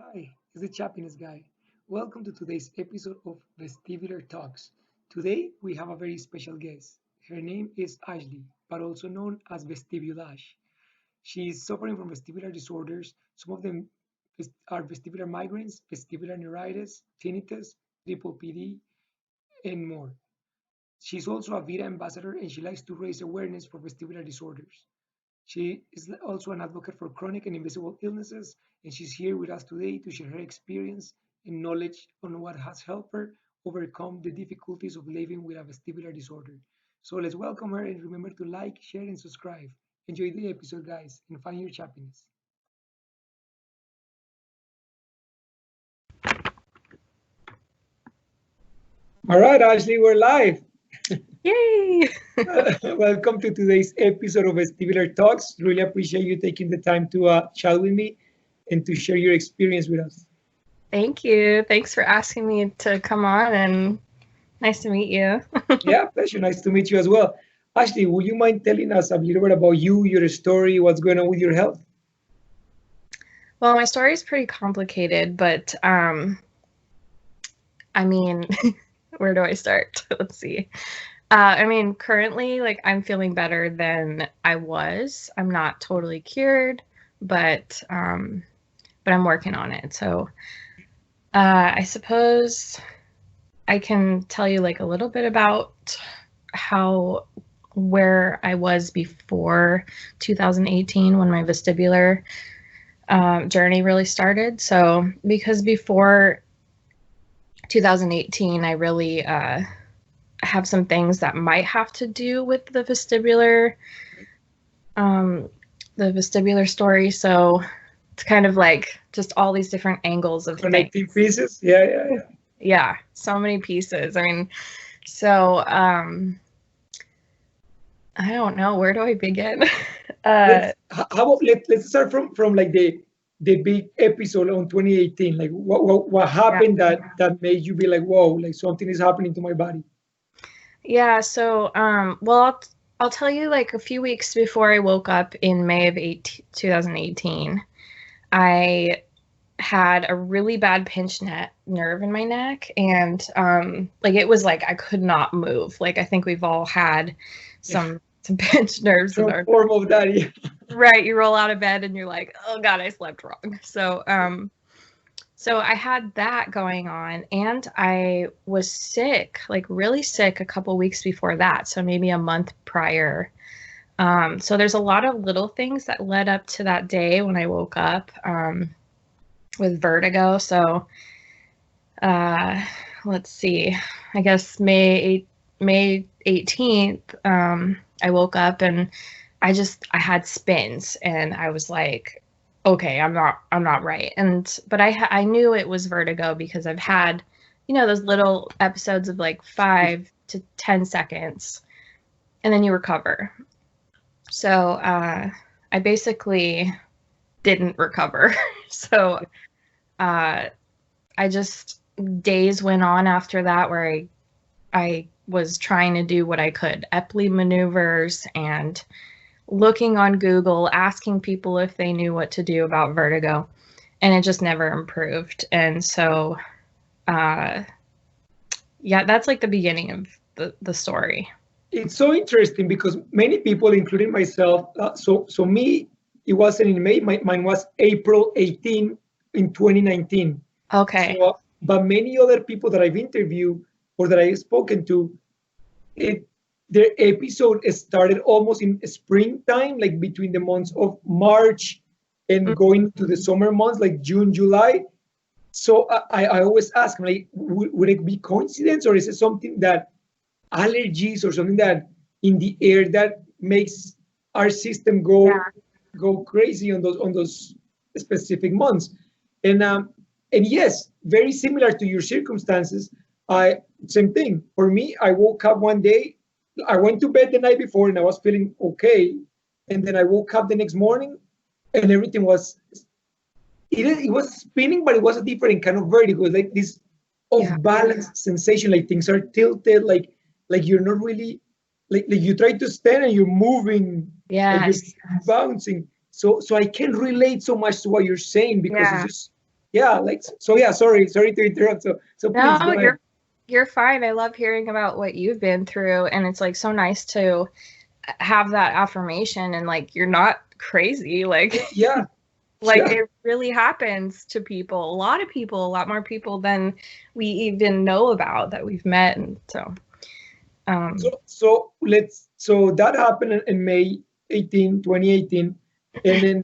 Hi, it's the Chappiness guy. Welcome to today's episode of Vestibular Talks. Today we have a very special guest. Her name is Ashley, but also known as Vestibulash. She is suffering from vestibular disorders. Some of them are vestibular migraines, vestibular neuritis, tinnitus, triple PD, and more. She's also a Vita ambassador and she likes to raise awareness for vestibular disorders. She is also an advocate for chronic and invisible illnesses, and she's here with us today to share her experience and knowledge on what has helped her overcome the difficulties of living with a vestibular disorder. So let's welcome her and remember to like, share, and subscribe. Enjoy the episode, guys, and find your happiness. All right, Ashley, we're live. Yay! Welcome to today's episode of Vestibular Talks. Really appreciate you taking the time to chat with me and to share your experience with us. Thank you. Thanks for asking me to come on and nice to meet you. Yeah, pleasure. Nice to meet you as well. Ashley, would you mind telling us a little bit about you, your story, what's going on with your health? Well, my story is pretty complicated, but I mean, where do I start? Let's see. Currently, like I'm feeling better than I was. I'm not totally cured, but I'm working on it. So, I suppose I can tell you like a little bit about how where I was before 2018 when my vestibular journey really started. So, because before 2018, I really have some things that might have to do with um, the vestibular story. So, it's kind of like just all these different angles of things. Connecting pieces? Yeah. Yeah, so many pieces. So I don't know, where do I begin? How about let's start from like the big episode on 2018. Like what Yeah. happened that made you be like, whoa, like something is happening to my body. Yeah, so well, I'll tell you like a few weeks before I woke up in May of 2018, I had a really bad pinched nerve in my neck, and like it was like I could not move. Like I think we've all had some pinched nerves in Some our form of that, yeah. right. You roll out of bed and you're like, oh god, I slept wrong. So I had that going on, and I was sick, like really sick, a couple weeks before that. So maybe a month prior. So there's a lot of little things that led up to that day when I woke up with vertigo. So let's see, I guess May 18th, I woke up and I had spins, and I was like, okay, I'm not right. But I knew it was vertigo because I've had, those little episodes of like 5 to 10 seconds, and then you recover. So I basically didn't recover. So I just days went on after that where I was trying to do what I could, Epley maneuvers and looking on Google, asking people if they knew what to do about vertigo, and it just never improved. And so, yeah, that's like the beginning of the story. It's so interesting because many people, including myself, so me, it wasn't in May. Mine was April 18 in 2019. Okay. So, but many other people that I've interviewed or that I've spoken to, it their episode started almost in springtime, like between the months of March and going to the summer months, like June, July. So I always ask, like, would it be coincidence or is it something that allergies or something that in the air that makes our system Yeah. go crazy on those specific months? And yes, very similar to your circumstances. I Same thing for me. I woke up one day. I went to bed the night before and I was feeling okay, and then I woke up the next morning and everything was it was spinning, but it was a different kind of vertigo. It was like this off Yeah. balance sensation, like things are tilted, like you're not really like you try to stand and you're moving, like you're Yes. bouncing. So I can relate so much to what you're saying because it's Yeah. just yeah, like so. Yeah, sorry to interrupt. So please go No, ahead. you're fine. I love hearing about what you've been through, and it's like so nice to have that affirmation and like you're not crazy. Like Yeah, like yeah. it really happens to people. A lot of people, a lot more people than we even know about that we've met. And so um So that happened in May 18, 2018, and then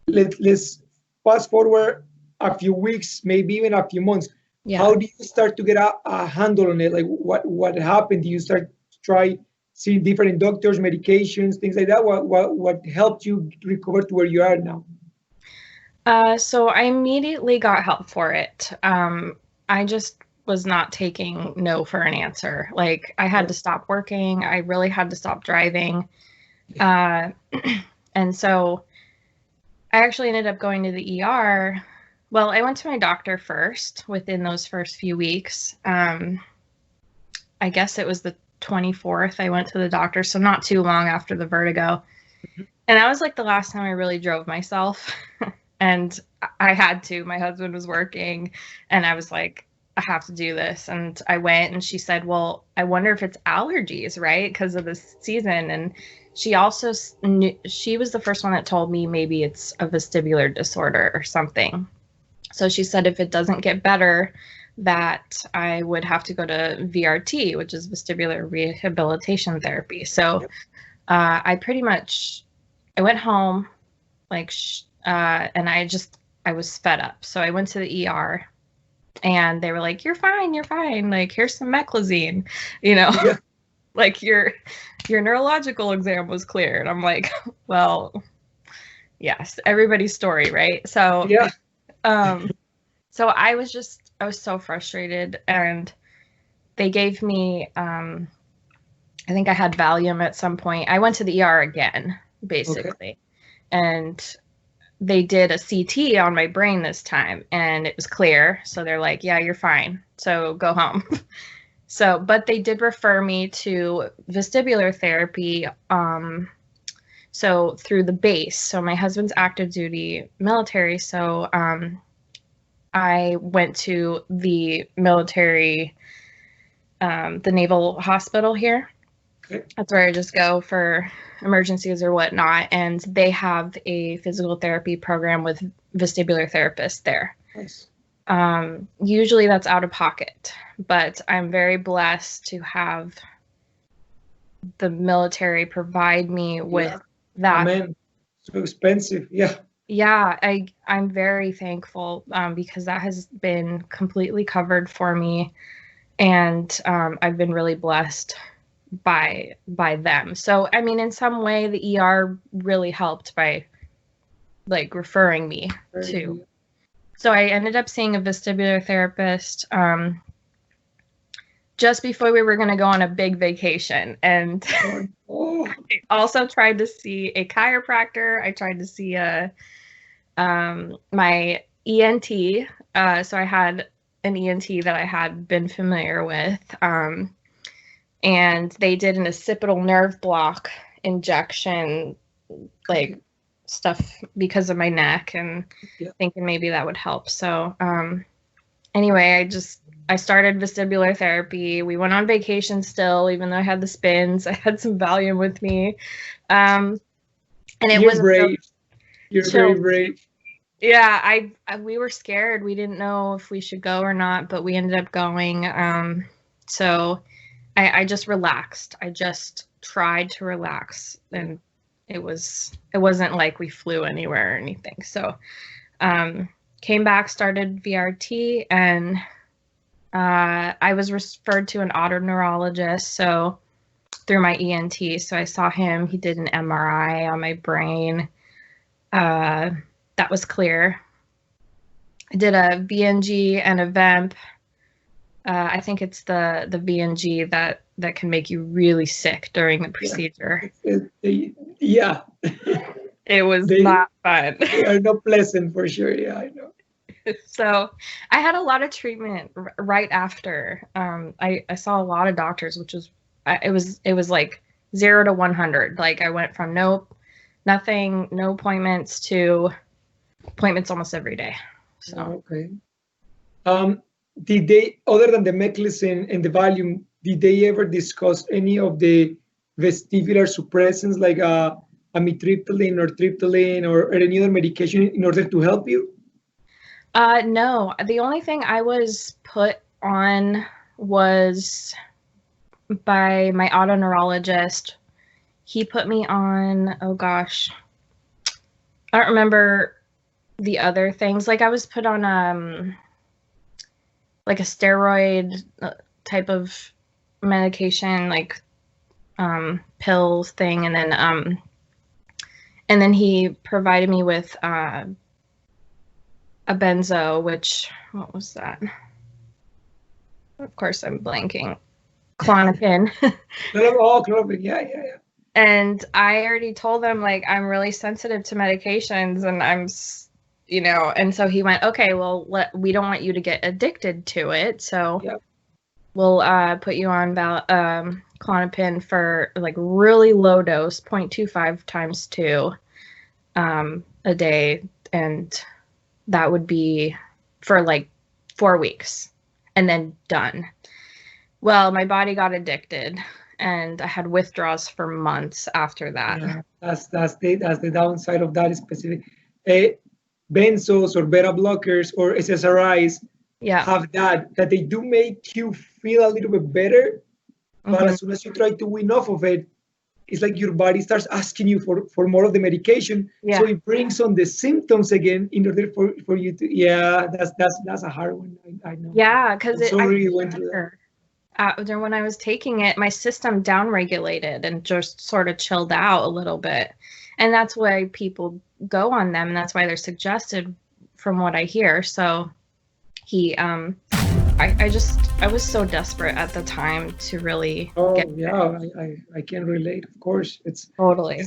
let's fast forward a few weeks, maybe even a few months. yeah. How do you start to get a handle on it? Like what happened? Do you start to try seeing different doctors, medications, things like that? What helped you recover to where you are now? So I immediately got help for it. I just was not taking no for an answer. Like I had to stop working. I really had to stop driving. Uh, and so I actually ended up going to the ER. Well, I went to my doctor first within those first few weeks. I guess it was the 24th. I went to the doctor, so not too long after the vertigo. And that was like the last time I really drove myself. And I had to. My husband was working, and I was like, I have to do this. And I went, and she said, well, I wonder if it's allergies, right? Because of the season. And she also she was the first one that told me maybe it's a vestibular disorder or something. So she said if it doesn't get better, that I would have to go to VRT, which is vestibular rehabilitation therapy. So I pretty much I went home, like, and I was fed up. So I went to the ER, and they were like, "You're fine, you're fine. Like, here's some meclizine, you know, Yeah, like your neurological exam was clear." And I'm like, "Well, yes, everybody's story, right?" So, yeah. um, so I was so frustrated, and they gave me, I think I had Valium at some point. I went to the ER again, Okay. basically, and they did a CT on my brain this time, and it was clear. So they're like, yeah, you're fine. So go home. So, but they did refer me to vestibular therapy. So through the base. So my husband's active duty military. So I went to the military, the naval hospital here. Okay. That's where I just go for emergencies or whatnot. And they have a physical therapy program with vestibular therapists there. Nice. Usually that's out of pocket, but I'm very blessed to have the military provide me with Yeah. that. Amen. So expensive. Yeah. Yeah, I'm very thankful because that has been completely covered for me, and I've been really blessed by them. So I mean, in some way, the ER really helped by like referring me Very to. good. So I ended up seeing a vestibular therapist just before we were going to go on a big vacation, and Oh, I also tried to see a chiropractor. I tried to see a my ENT. So I had an ENT that I had been familiar with. And they did an occipital nerve block injection, like stuff because of my neck, and yeah. thinking maybe that would help. So anyway, I started vestibular therapy. We went on vacation still, even though I had the spins. I had some Valium with me, and it You're was a real brave. You're chill. very brave. Yeah, we were scared. We didn't know if we should go or not, but we ended up going. So I just relaxed. I just tried to relax, and it wasn't like we flew anywhere or anything. So came back, started VRT, and I was referred to an otoneurologist. So through my ENT, so I saw him. He did an MRI on my brain. That was clear. I did a VNG and a VEMP. I think it's the VNG that can make you really sick during the procedure. Yeah. It was they not fun. they are not pleasant for sure. Yeah, I know. So I had a lot of treatment right after. I saw a lot of doctors, which was it was like 0 to 100. Like I went from nothing, no appointments to appointments almost every day. So Okay. Um, did they, other than the meclizine and the Valium, did they ever discuss any of the vestibular suppressants like amitriptyline or triptyline or any other medication in order to help you? no, the only thing I was put on was by my otoneurologist. He put me on, oh gosh, I don't remember the other things. Like I was put on like a steroid type of medication, like pills thing, and then he provided me with a benzo, which, what was that? Of course, I'm blanking. Clonopin. Oh, Clonopin, yeah, yeah, yeah. And I already told them, like, I'm really sensitive to medications, and and so he went, okay, well, we don't want you to get addicted to it, so Yep. we'll put you on Clonopin for like really low dose, 0.25 times 2 a day, and that would be for like 4 weeks, and then done. Well, my body got addicted, and I had withdrawals for months after that. Yeah, that's the downside of that specific. Uh, Benzos or beta blockers or SSRIs Yeah. have that they do make you feel a little bit better, but Mhm. as soon as you try to wean off of it, it's like your body starts asking you for more of the medication. Yeah. So it brings on the symptoms again in order for you to, yeah, that's a hard one. I know. Yeah, because I'm sorry you went through that. When I was taking it, my system downregulated and just sort of chilled out a little bit. And that's why people go on them, and that's why they're suggested from what I hear. So I was so desperate at the time to really Oh get yeah, I can relate. Of course, totally.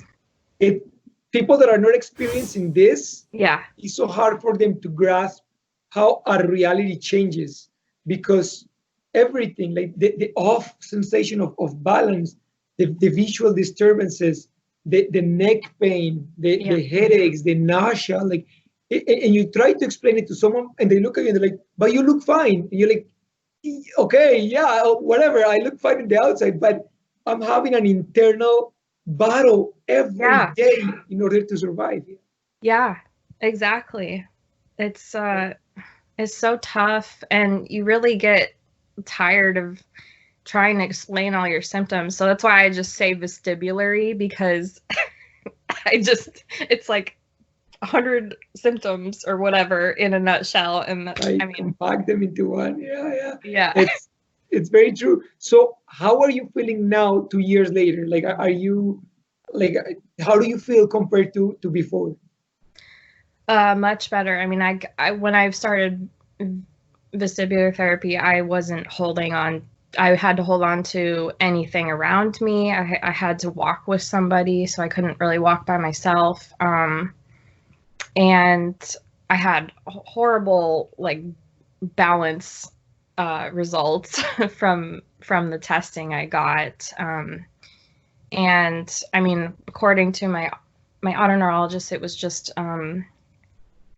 it people that are not experiencing this, Yeah. it's so hard for them to grasp how our reality changes because everything like the off sensation of balance, the visual disturbances, the neck pain, Yeah. the headaches, the nausea, like and you try to explain it to someone and they look at you and they're like, but you look fine. And you're like, okay, yeah, whatever. I look fine in the outside, but I'm having an internal battle every Yeah. day in order to survive. Yeah, exactly. It's so tough, and you really get tired of trying to explain all your symptoms. So that's why I just say vestibulary, because it's like 100 symptoms or whatever in a nutshell. And I compact them into one. Yeah. It's very true. So how are you feeling now 2 years later? Like, are you like, how do you feel compared to before? Much better. I mean, I when I started vestibular therapy, I wasn't holding on. I had to hold on to anything around me. I had to walk with somebody, so I couldn't really walk by myself. And I had horrible like balance results from the testing I got. And I mean, according to my otoneurologist, it was just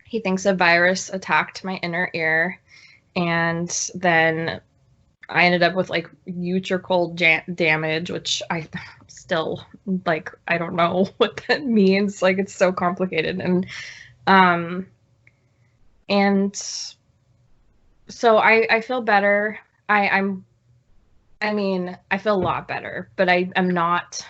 he thinks a virus attacked my inner ear, and then I ended up with like utricle damage, which I still like, I don't know what that means. Like, it's so complicated. And so I feel better. I mean, I feel a lot better, but I'm not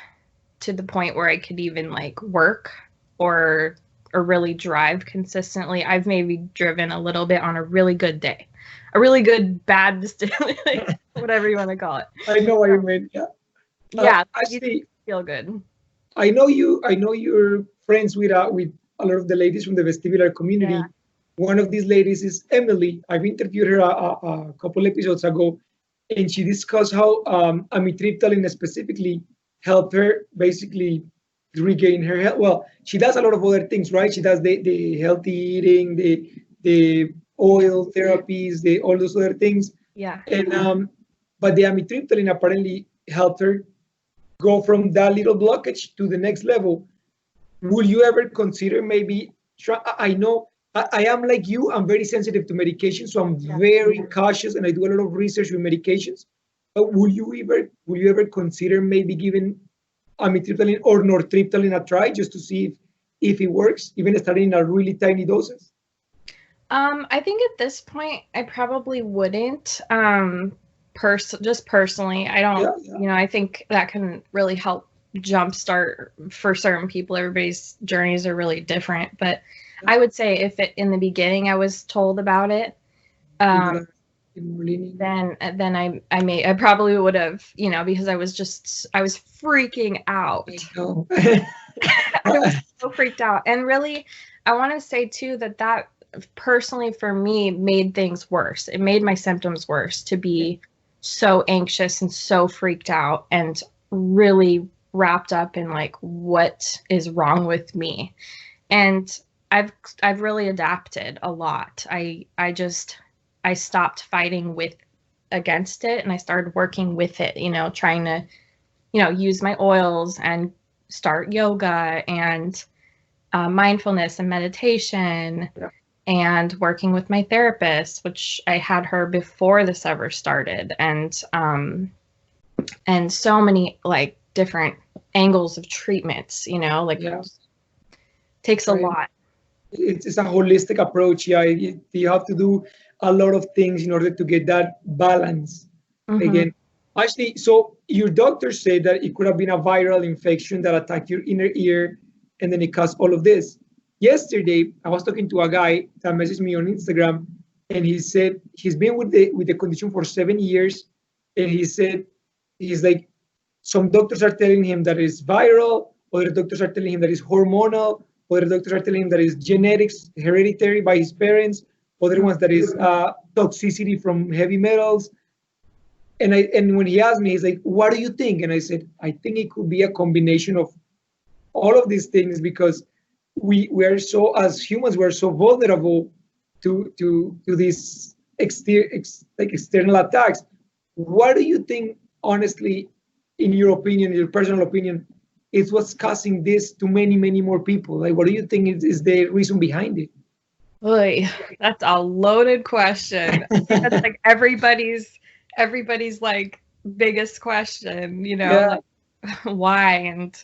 to the point where I could even like work or really drive consistently. I've maybe driven a little bit on a really good day, a really good bad like, whatever you want to call it. I know what you mean. Yeah. Yeah, Actually, you feel good. I know you're friends with a lot of the ladies from the vestibular community. Yeah. One of these ladies is Emily. I've interviewed her a couple episodes ago, and she discussed how amitriptyline specifically helped her basically regain her health. Well, she does a lot of other things, right? She does the healthy eating, the oil therapies, the all those other things. Yeah. And but the amitriptyline apparently helped her go from that little blockage to the next level. Would you ever consider maybe try? I know I am like you. I'm very sensitive to medication, so I'm very cautious, and I do a lot of research with medications. But will you ever consider maybe giving amitriptyline or nortriptyline a try just to see if it works, even starting in a really tiny doses? I think at this point I probably wouldn't. Just personally, I don't, Yeah, yeah. I think that can really help jumpstart for certain people. Everybody's journeys are really different, but I would say if in the beginning I was told about it, You um, gotta be more lenient. then I probably would have, because I was freaking I out. know. I was so freaked out. And really, I want to say too that personally for me made things worse. It made my symptoms worse to be so anxious and so freaked out and really wrapped up in like what is wrong with me. And I've really adapted a lot. I stopped fighting with against it and I started working with it, trying to, use my oils and start yoga and mindfulness and meditation Yeah. and working with my therapist, which I had her before this ever started, and so many like different angles of treatments, like Yeah. takes a Right. lot. It's a holistic approach. Yeah, you have to do a lot of things in order to get that balance. Mm-hmm. Again, actually, so your doctor said that it could have been a viral infection that attacked your inner ear, and then it caused all of this. Yesterday, I was talking to a guy that messaged me on Instagram, and he said he's been with the condition for 7 years, and he said he's like, some doctors are telling him that it's viral, other doctors are telling him that it's hormonal, other doctors are telling him that it's genetics, hereditary by his parents, other ones that is toxicity from heavy metals. And when he asked me, he's like, "What do you think?" And I said, "I think it could be a combination of all of these things because we are so, as humans, we're so vulnerable to these like external attacks. What do you think, honestly, in your opinion, your personal opinion, is what's causing this to many more people? Like, what do you think is the reason behind it? Boy, that's a loaded question. I think that's like everybody's like biggest question, Yeah, like why? And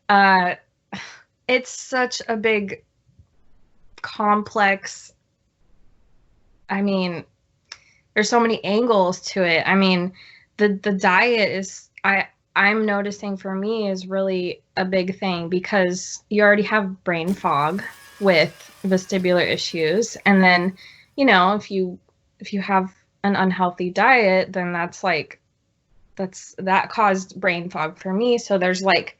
uh it's such a big complex, I mean, there's so many angles to it. I mean, the diet is I'm noticing for me is really a big thing because you already have brain fog with vestibular issues, and then if you have an unhealthy diet, then that caused brain fog for me. So there's like,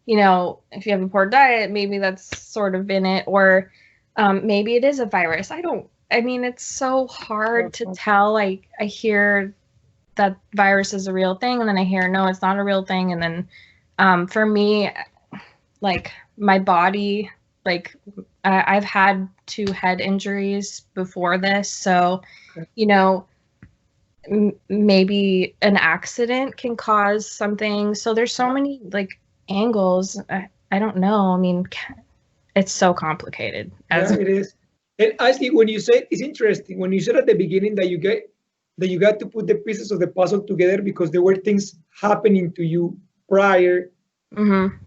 if you have a poor diet, maybe that's sort of in it, or maybe it is a virus. I mean, it's so hard to tell. Like, I hear that virus is a real thing, and then I hear, no, it's not a real thing. And then for me, like, my body, like, I've had 2 head injuries before this. So, you know, maybe an accident can cause something. So there's so many like angles. I don't know. I mean, it's so complicated. yeah, it is. And actually, when you said, it's interesting when you said at the beginning that you got to put the pieces of the puzzle together because there were things happening to you prior. Mm-hmm.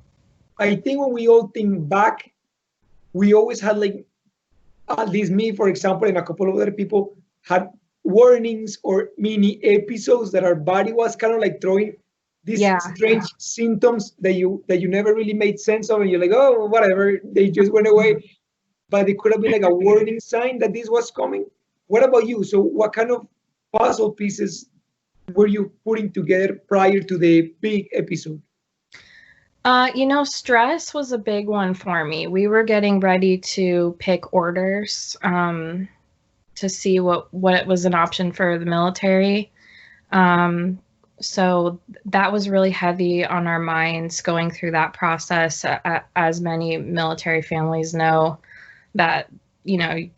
I think when we all think back, we always had, like, at least me, for example, and a couple of other people had warnings or mini episodes that our body was kind of like throwing these Yeah. strange symptoms that you never really made sense of, and you're like, oh, whatever, they just went away. But it could have been like a warning sign that this was coming. What about you? So, what kind of puzzle pieces were you putting together prior to the big episode? Stress was a big one for me. We were getting ready to pick orders to see what was an option for the military. So that was really heavy on our minds going through that process. As many military families know, that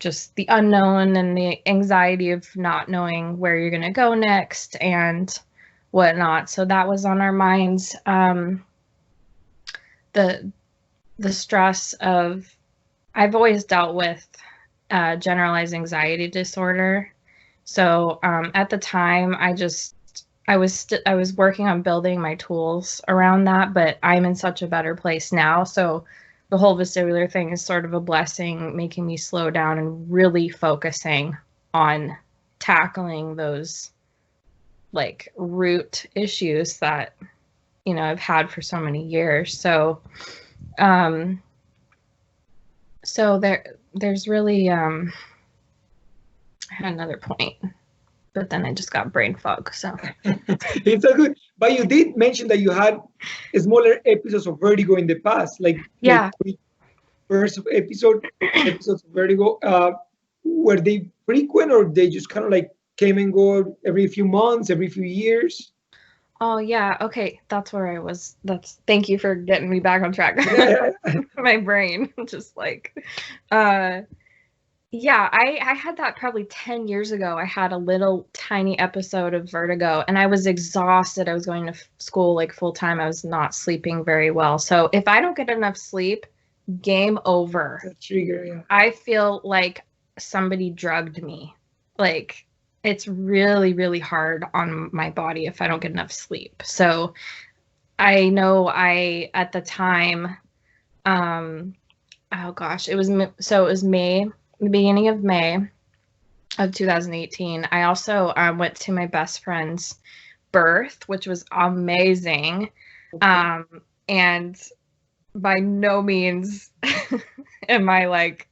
just the unknown and the anxiety of not knowing where you're going to go next and whatnot. So that was on our minds. The stress of, I've always dealt with generalized anxiety disorder. So at the time, I was working on building my tools around that, but I'm in such a better place now. So the whole vestibular thing is sort of a blessing, making me slow down and really focusing on tackling those like root issues that I've had for so many years. So um there's really I had another point, but then I just got brain fog. So It's a good, but you did mention that you had smaller episodes of vertigo in the past, like yeah. first episodes of vertigo. Were they frequent, or they just kind of like came and go every few months, every few years? Oh yeah, okay, that's where I was. Thank you for getting me back on track. Yeah, My brain just like uh yeah, I had that probably 10 years ago. I had a little tiny episode of vertigo and I was exhausted. I was going to school like full time. I was not sleeping very well. So if I don't get enough sleep, game over. a trigger. Yeah. I feel like somebody drugged me. Like it's really, really hard on my body if I don't get enough sleep. So I know at the time, oh gosh, it was May, the beginning of May of 2018. I also went to my best friend's birth, which was amazing. Um, and by no means am I like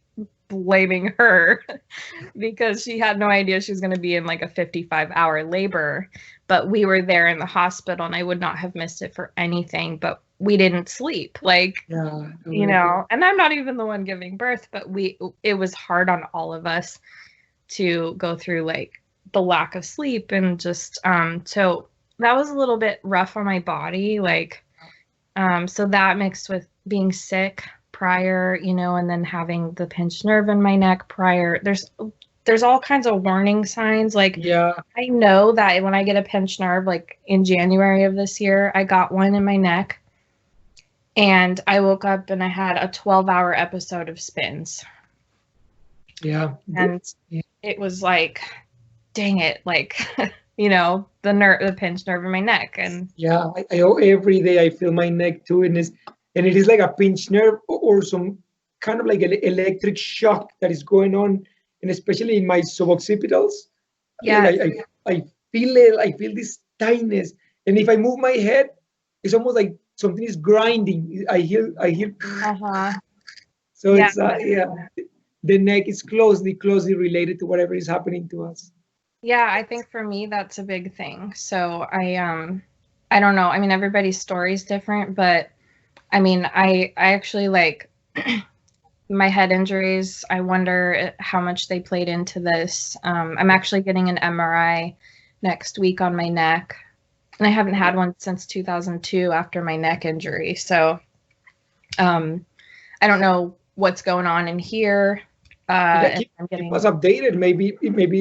blaming her because she had no idea she was going to be in like a 55-hour labor. But we were there in the hospital and I would not have missed it for anything. But we didn't sleep. Like, Yeah. and I'm not even the one giving birth, but it was hard on all of us to go through like the lack of sleep and just so that was a little bit rough on my body. Like, so that mixed with being sick prior, and then having the pinched nerve in my neck prior. There's all kinds of warning signs. Like, Yeah. I know that when I get a pinched nerve, like in January of this year, I got one in my neck and I woke up and I had a 12-hour episode of spins. Yeah. And it was like, dang it, like, the pinched nerve in my neck. And yeah, every day I feel my neck too, and it is like a pinched nerve, or some kind of like an electric shock that is going on, and especially in my suboccipitals. yeah, Like I feel it. I feel this tightness, and if I move my head, it's almost like something is grinding. I hear. uh-huh. So Yeah. it's yeah, the neck is closely related to whatever is happening to us. Yeah, I think for me that's a big thing. So I don't know. I mean, everybody's story is different, but I mean, I actually like my head injuries. I wonder how much they played into this. I'm actually getting an MRI next week on my neck, and I haven't had one since 2002 after my neck injury. So I don't know what's going on in here. Keep us updated. Maybe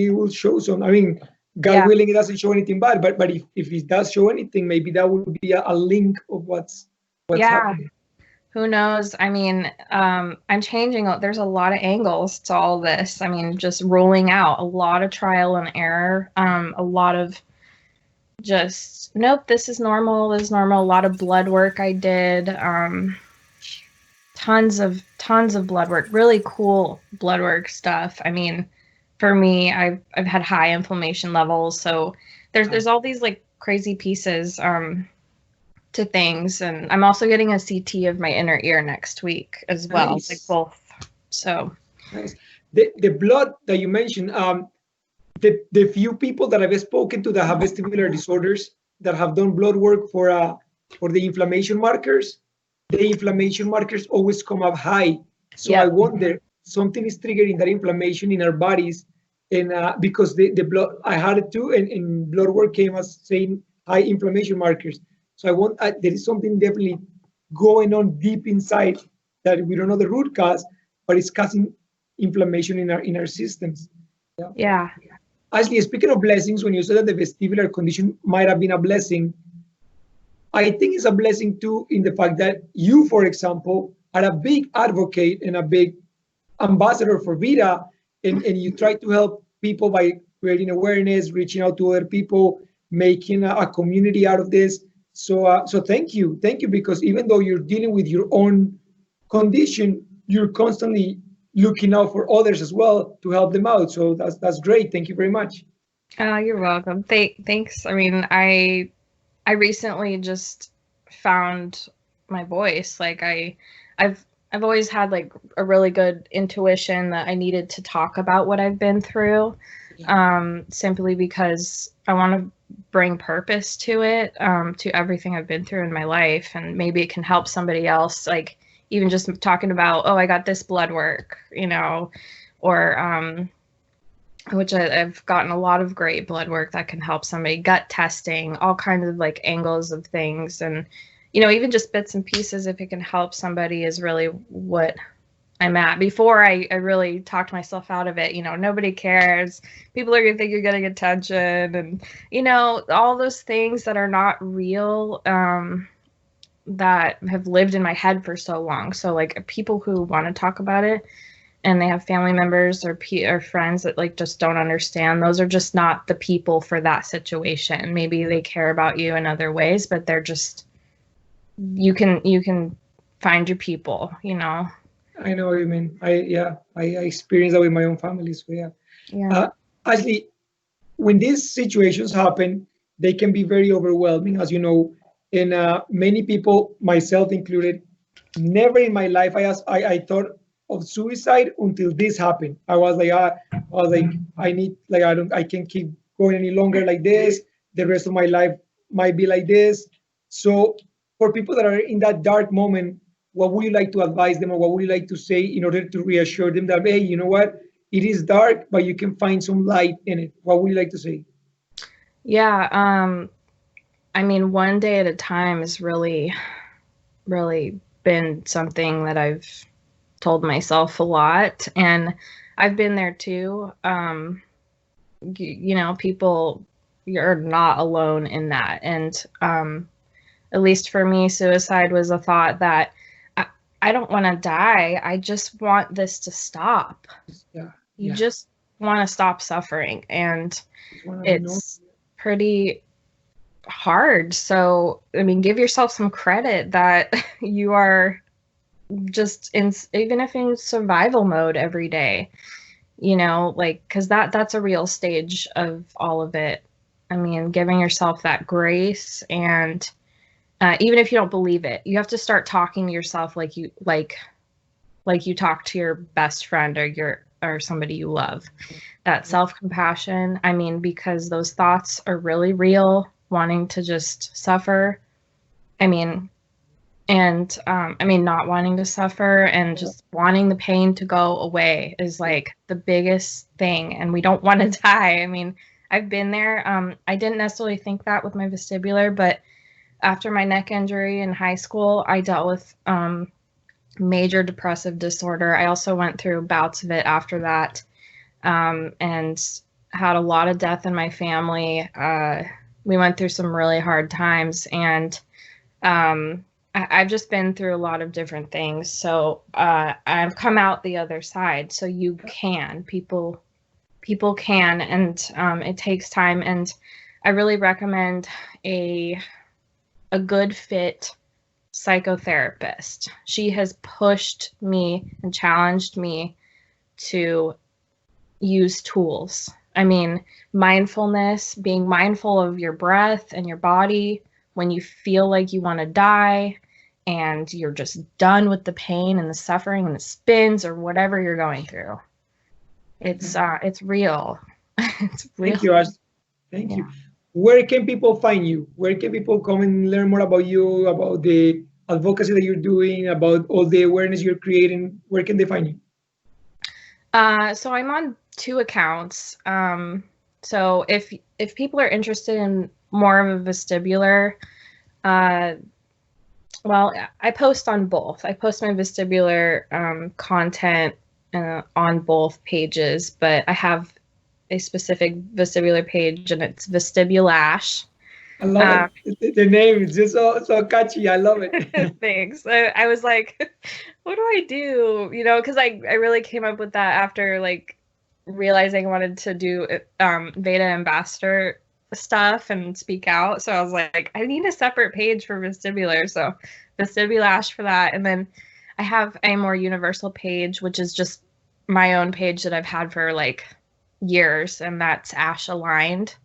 it will show some. I mean, God willing, it doesn't show anything bad. But if it does show anything, maybe that would be a link of what's happening. Who knows? I mean, I'm changing. There's a lot of angles to all this. I mean, just rolling out a lot of trial and error. A lot of just nope. This is normal. This is normal. A lot of blood work I did. Tons of blood work, really cool blood work stuff. I mean, for me, I've had high inflammation levels, so there's all these like crazy pieces to things, and I'm also getting a CT of my inner ear next week as well, Nice. like both. So nice. The blood that you mentioned, the few people that I've spoken to that have vestibular disorders that have done blood work for the inflammation markers, the inflammation markers always come up high. So I wonder, something is triggering that inflammation in our bodies. And because the blood, I had it too, and blood work came as saying high inflammation markers. So there is something definitely going on deep inside that we don't know the root cause, but it's causing inflammation in our systems. Yeah. Actually, speaking of blessings, when you said that the vestibular condition might have been a blessing, I think it's a blessing too in the fact that you, for example, are a big advocate and a big ambassador for Vita, and you try to help people by creating awareness, reaching out to other people, making a community out of this. So thank you, because even though you're dealing with your own condition, you're constantly looking out for others as well to help them out. So that's great. Thank you very much. You're welcome. Thanks. I mean, I recently just found my voice. I've always had like a really good intuition that I needed to talk about what I've been through, simply because I want to bring purpose to it, to everything I've been through in my life, and maybe it can help somebody else. Like even just talking about, oh, I got this blood work, or which I've gotten a lot of great blood work that can help somebody, gut testing, all kinds of like angles of things. And, even just bits and pieces, if it can help somebody, is really what I'm at. Before I really talked myself out of it, nobody cares. People are going to think you're getting attention and, all those things that are not real, that have lived in my head for so long. So like people who want to talk about it, and they have family members or friends that like just don't understand, those are just not the people for that situation. Maybe they care about you in other ways, but they're just, you can find your people. I know what you mean. I experienced that with my own family. So yeah. Yeah. Actually, when these situations happen, they can be very overwhelming, as you know. And many people, myself included, never in my life I thought of suicide until this happened. I was like, I need, like, I can't keep going any longer like this. The rest of my life might be like this. So for people that are in that dark moment, what would you like to advise them, or what would you like to say in order to reassure them that, hey, you know what, it is dark, but you can find some light in it? What would you like to say? Yeah. I mean, one day at a time has really, really been something that I've told myself a lot. And I've been there too. People, you're not alone in that. And at least for me, suicide was a thought that I don't want to die. I just want this to stop. Yeah, You yeah. just want to stop suffering. And Just want to be known. it's pretty hard. So, I mean, give yourself some credit that you are just even if in survival mode every day, like, because that's a real stage of all of it. I mean, giving yourself that grace, and even if you don't believe it, you have to start talking to yourself like you talk to your best friend or somebody you love. That self-compassion, I mean, because those thoughts are really real, wanting to just suffer. I mean, and not wanting to suffer and just wanting the pain to go away is like the biggest thing, and we don't want to die. I mean, I've been there. I didn't necessarily think that with my vestibular, but after my neck injury in high school, I dealt with major depressive disorder. I also went through bouts of it after that, and had a lot of death in my family. We went through some really hard times, and I've just been through a lot of different things. So I've come out the other side. So you can, people can, and it takes time. And I really recommend a good fit psychotherapist. She has pushed me and challenged me to use tools. I mean, mindfulness, being mindful of your breath and your body when you feel like you want to die and you're just done with the pain and the suffering and the spins or whatever you're going through. It's real. It's real. Thank you, Ash. Thank you. Where can people find you? Where can people come and learn more about you, about the advocacy that you're doing, about all the awareness you're creating? Where can they find you? So I'm on 2 accounts. So if people are interested in more of a vestibular, well, I post on both. I post my vestibular content on both pages, but I have a specific vestibular page, and it's Vestibulash. I love it. The name is just so catchy. I love it. Thanks. I was like, what do I do? Because I really came up with that after like realizing I wanted to do Veda ambassador stuff and speak out. So I was like, I need a separate page for Vestibular. So Vestibulash for that. And then I have a more universal page, which is just my own page that I've had for like years, and that's Ash Aligned.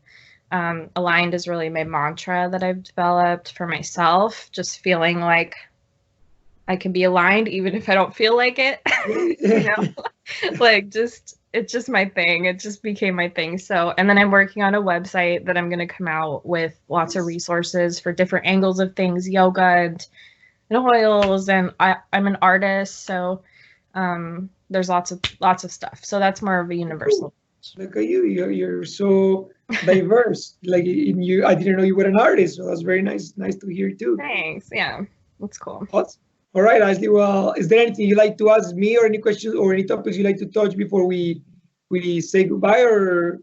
Aligned is really my mantra that I've developed for myself, just feeling like I can be aligned even if I don't feel like it. You know, like it's just my thing. It just became my thing. So, and then I'm working on a website that I'm going to come out with lots of resources for different angles of things, yoga and oils. And I'm an artist, so there's lots of stuff. So that's more of a universal. Look at you. You're so diverse. Like in you, I didn't know you were an artist, so that's very nice. Nice to hear too. Thanks. Yeah, that's cool. Awesome. All right, Ashley. Well, is there anything you'd like to ask me, or any questions, or any topics you'd like to touch before we say goodbye? Or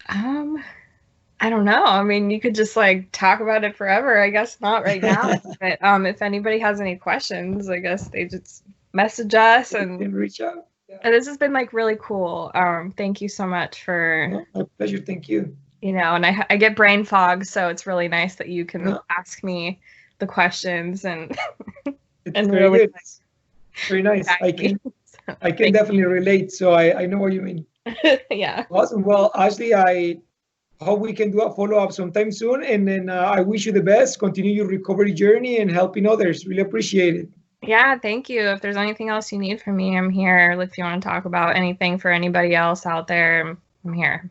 I don't know. I mean, you could just like talk about it forever. I guess not right now. But if anybody has any questions, I guess they just message us and reach out. Yeah. And this has been like really cool. Thank you so much for. My pleasure. Thank you. You know, and I get brain fog, so it's really nice that you can ask me the questions and it's very really good. Nice. Very nice. I can definitely relate. So I know what you mean. Yeah. Awesome. Well, Ashley, I hope we can do a follow-up sometime soon. And then I wish you the best. Continue your recovery journey and helping others. Really appreciate it. Yeah, thank you. If there's anything else you need from me, I'm here. If you want to talk about anything for anybody else out there, I'm here.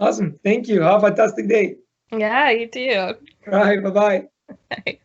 Awesome. Thank you. Have a fantastic day. Yeah, you too. All right. Bye-bye. Bye.